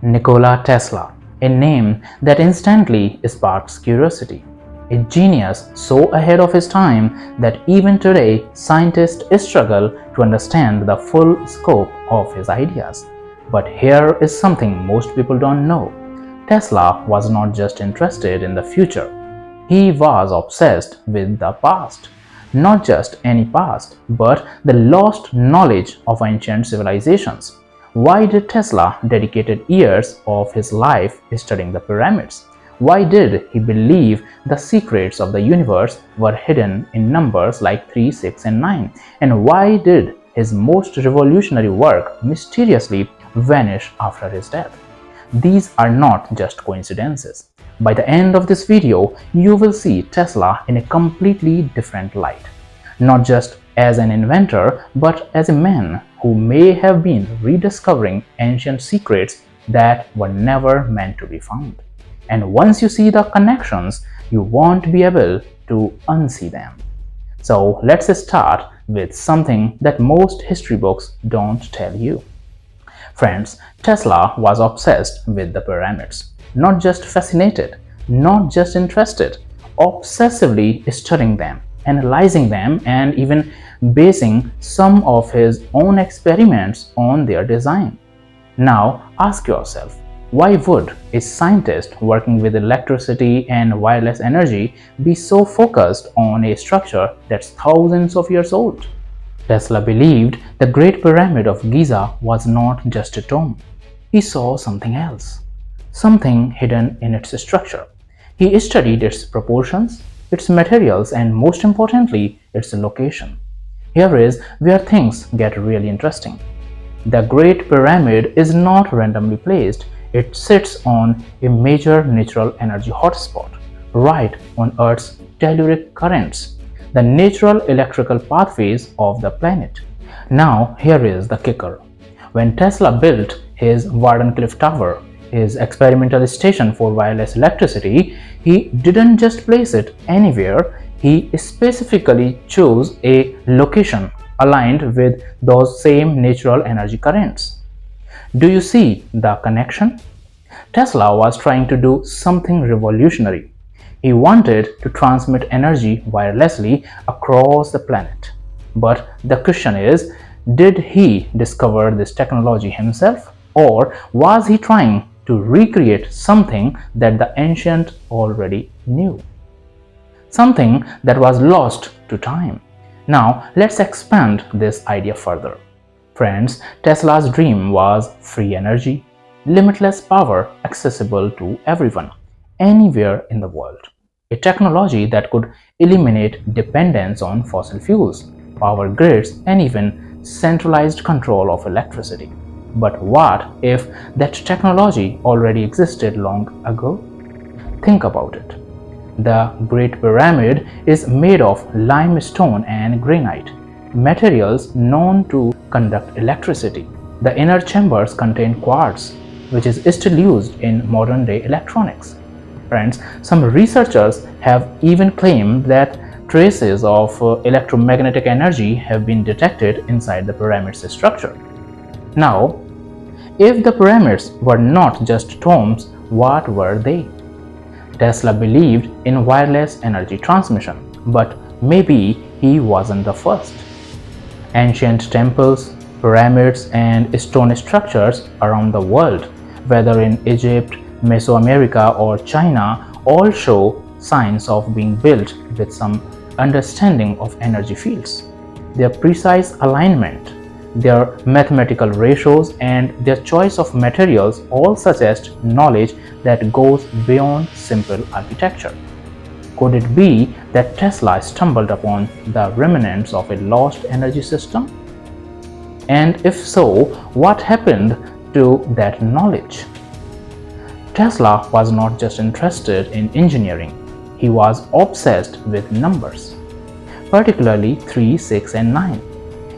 Nikola Tesla, a name that instantly sparks curiosity. A genius so ahead of his time that even today scientists struggle to understand the full scope of his ideas. But here is something most people don't know. Tesla was not just interested in the future, he was obsessed with the past. Not just any past, but the lost knowledge of ancient civilizations. Why did Tesla dedicate years of his life studying the pyramids? Why did he believe the secrets of the universe were hidden in numbers like 3, 6, and 9? And why did his most revolutionary work mysteriously vanish after his death? These are not just coincidences. By the end of this video, you will see Tesla in a completely different light. Not just as an inventor, but as a man who may have been rediscovering ancient secrets that were never meant to be found. And once you see the connections, you won't be able to unsee them. So let's start with something that most history books don't tell you. Friends, Tesla was obsessed with the pyramids. Not just fascinated, not just interested, obsessively studying them, analyzing them, and even basing some of his own experiments on their design. Now ask yourself, why would a scientist working with electricity and wireless energy be so focused on a structure that's thousands of years old? Tesla believed the Great Pyramid of Giza was not just a tomb. He saw something else, something hidden in its structure. He studied its proportions, its materials, and most importantly, its location. Here is where things get really interesting. The Great Pyramid is not randomly placed. It sits on a major natural energy hotspot, right on Earth's telluric currents, the natural electrical pathways of the planet. Now, here is the kicker. When Tesla built his Wardenclyffe Tower, his experimental station for wireless electricity, he didn't just place it anywhere, he specifically chose a location aligned with those same natural energy currents. Do you see the connection? Tesla was trying to do something revolutionary. He wanted to transmit energy wirelessly across the planet. But the question is, did he discover this technology himself, or was he trying to recreate something that the ancient already knew? Something that was lost to time. Now let's expand this idea further. Friends, Tesla's dream was free energy, limitless power accessible to everyone, anywhere in the world. A technology that could eliminate dependence on fossil fuels, power grids, and even centralized control of electricity. But what if that technology already existed long ago? Think about it. The Great Pyramid is made of limestone and granite, materials known to conduct electricity. The inner chambers contain quartz, which is still used in modern-day electronics. Friends, some researchers have even claimed that traces of electromagnetic energy have been detected inside the pyramid's structure. Now, if the pyramids were not just tombs, what were they? Tesla believed in wireless energy transmission, but maybe he wasn't the first. Ancient temples, pyramids, and stone structures around the world, whether in Egypt, Mesoamerica, or China, all show signs of being built with some understanding of energy fields. Their precise alignment, their mathematical ratios, and their choice of materials all suggest knowledge that goes beyond simple architecture. Could it be that Tesla stumbled upon the remnants of a lost energy system? And if so, what happened to that knowledge? Tesla was not just interested in engineering, he was obsessed with numbers, particularly 3, 6, and 9.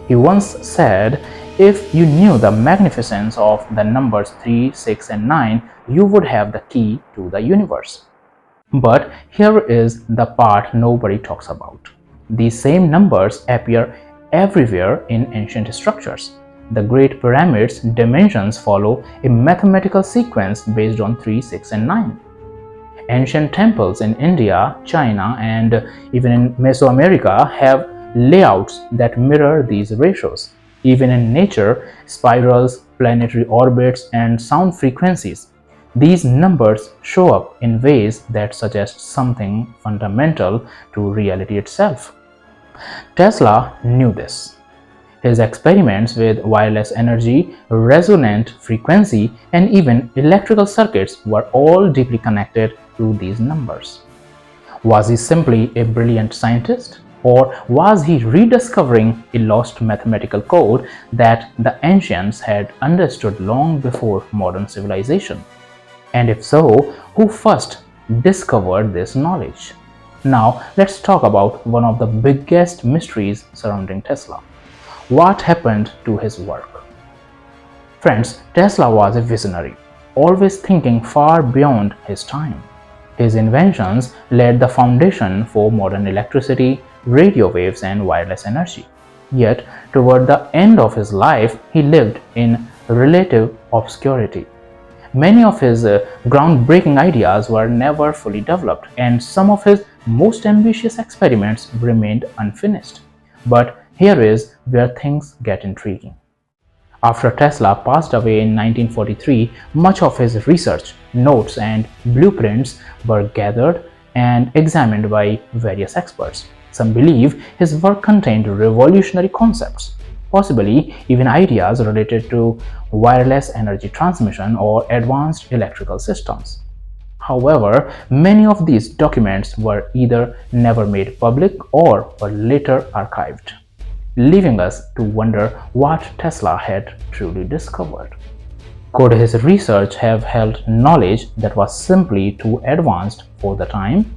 He once said, if you knew the magnificence of the numbers 3, 6, and 9, you would have the key to the universe. But here is the part nobody talks about. These same numbers appear everywhere in ancient structures. the Great Pyramid's dimensions follow a mathematical sequence based on 3, 6, and 9. Ancient temples in India, China, and even in Mesoamerica have layouts that mirror these ratios. Even in nature, spirals, planetary orbits, and sound frequencies, these numbers show up in ways that suggest something fundamental to reality itself. Tesla knew this. His experiments with wireless energy, resonant frequency, and even electrical circuits were all deeply connected to these numbers. Was he simply a brilliant scientist? Or was he rediscovering a lost mathematical code that the ancients had understood long before modern civilization? And if so, who first discovered this knowledge? Now, let's talk about one of the biggest mysteries surrounding Tesla. What happened to his work? Friends, Tesla was a visionary, always thinking far beyond his time. His inventions laid the foundation for modern electricity, radio waves, and wireless energy. Yet, toward the end of his life, he lived in relative obscurity. Many of his groundbreaking ideas were never fully developed, and some of his most ambitious experiments remained unfinished. But here is where things get intriguing. After Tesla passed away in 1943, much of his research, notes, and blueprints were gathered and examined by various experts. Some believe his work contained revolutionary concepts, possibly even ideas related to wireless energy transmission or advanced electrical systems. However, many of these documents were either never made public or were later archived, leaving us to wonder what Tesla had truly discovered. Could his research have held knowledge that was simply too advanced for the time?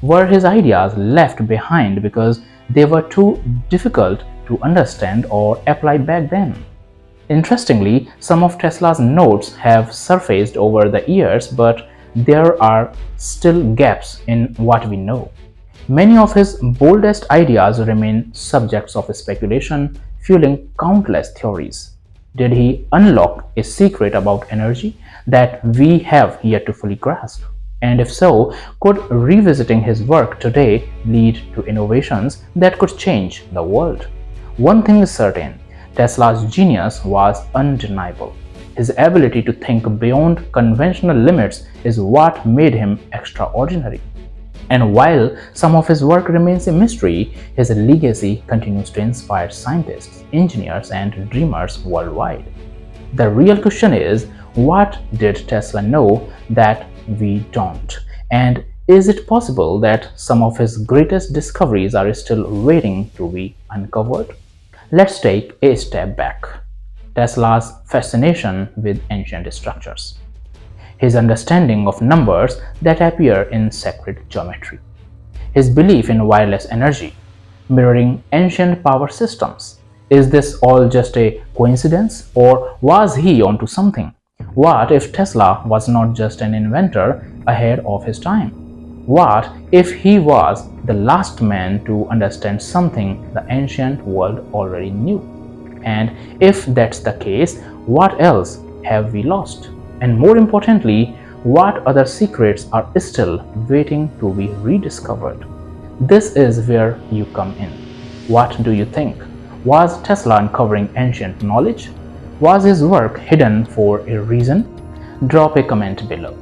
Were his ideas left behind because they were too difficult to understand or apply back then? Interestingly, some of Tesla's notes have surfaced over the years, but there are still gaps in what we know. Many of his boldest ideas remain subjects of speculation, fueling countless theories. Did he unlock a secret about energy that we have yet to fully grasp? And if so, could revisiting his work today lead to innovations that could change the world? One thing is certain, Tesla's genius was undeniable. His ability to think beyond conventional limits is what made him extraordinary. And while some of his work remains a mystery, his legacy continues to inspire scientists, engineers, and dreamers worldwide. The real question is, what did Tesla know that we don't? And is it possible that some of his greatest discoveries are still waiting to be uncovered? Let's take a step back. Tesla's fascination with ancient structures. His understanding of numbers that appear in sacred geometry. His belief in wireless energy, mirroring ancient power systems. Is this all just a coincidence, or was he onto something? What if Tesla was not just an inventor ahead of his time? What if he was the last man to understand something the ancient world already knew? And if that's the case, what else have we lost? And more importantly, what other secrets are still waiting to be rediscovered? This is where you come in. What do you think? Was Tesla uncovering ancient knowledge? Was his work hidden for a reason? Drop a comment below.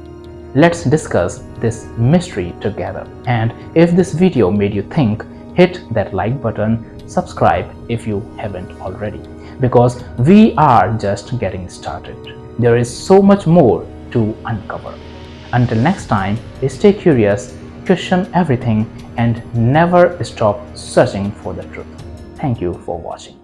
Let's discuss this mystery together. And if this video made you think, hit that like button, subscribe if you haven't already, because we are just getting started. There is so much more to uncover. Until next time, stay curious, question everything, and never stop searching for the truth. Thank you for watching.